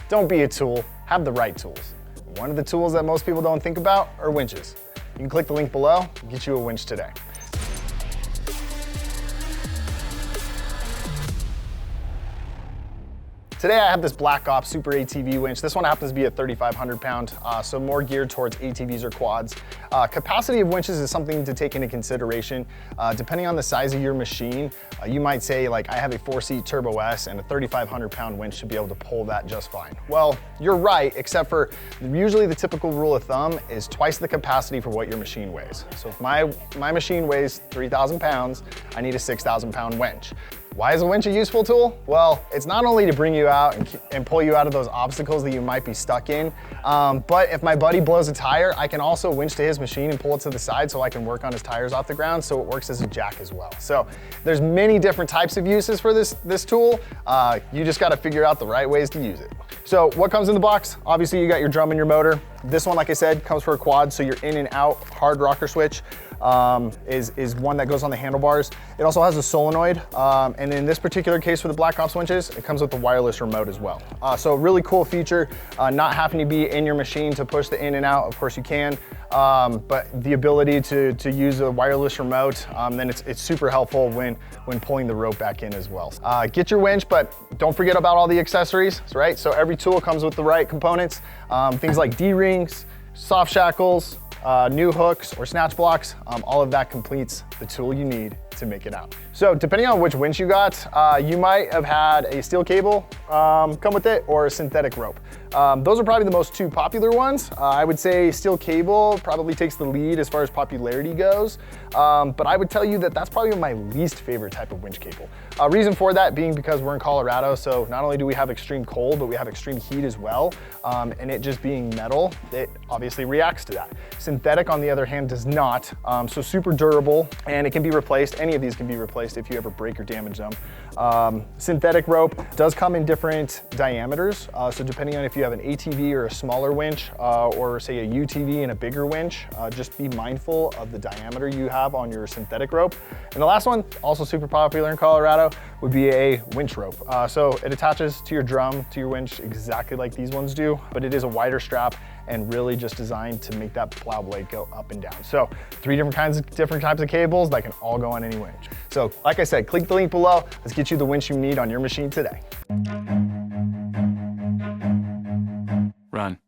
Don't be a tool, have the right tools. One of the tools that most people don't think about are winches. You can click the link below and get you a winch today. Today I have this Black Ops Super ATV winch. This one happens to be a 3,500 pound, so more geared towards ATVs or quads. Capacity of winches is something to take into consideration. Depending on the size of your machine, you might say like I have a 4-seat Turbo S and a 3,500 pound winch should be able to pull that just fine. Well, you're right, except for usually the typical rule of thumb is twice the capacity for what your machine weighs. So if my machine weighs 3,000 pounds, I need a 6,000 pound winch. Why is a winch a useful tool? Well, it's not only to bring you out and pull you out of those obstacles that you might be stuck in, but if my buddy blows a tire, I can also winch to his machine and pull it to the side so I can work on his tires off the ground, so it works as a jack as well. So there's many different types of uses for this tool. You just gotta figure out the right ways to use it. So what comes in the box? Obviously you got your drum and your motor. This one, like I said, comes for a quad, so your in and out hard rocker switch is one that goes on the handlebars. It also has a solenoid, and in this particular case for the Black Ops winches, it comes with a wireless remote as well. So a really cool feature, not having to be in your machine to push the in and out. Of course you can, but the ability to use a wireless remote, then it's super helpful when pulling the rope back in as well. Get your winch, but don't forget about all the accessories, right? So every tool comes with the right components, things like D-rings, soft shackles, new hooks or snatch blocks, all of that completes the tool you need to make it out. So depending on which winch you got, you might have had a steel cable come with it or a synthetic rope. Those are probably the most two popular ones. I would say steel cable probably takes the lead as far as popularity goes, but I would tell you that that's probably my least favorite type of winch cable. Reason for that being because we're in Colorado, so not only do we have extreme cold, but we have extreme heat as well, and it just being metal, it obviously reacts to that. Synthetic, on the other hand, does not, so super durable, and it can be replaced. Any of these can be replaced if you ever break or damage them. Synthetic rope does come in different diameters, so depending on if you have an ATV or a smaller winch, or say a UTV and a bigger winch, just be mindful of the diameter you have on your synthetic rope. And the last one, also super popular in Colorado, would be a winch rope. So it attaches to your drum, to your winch, exactly like these ones do, but it is a wider strap and really just designed to make that plow blade go up and down. So three different types of cables that can all go on any winch. So like I said, click the link below. Let's get you the winch you need on your machine today. Run.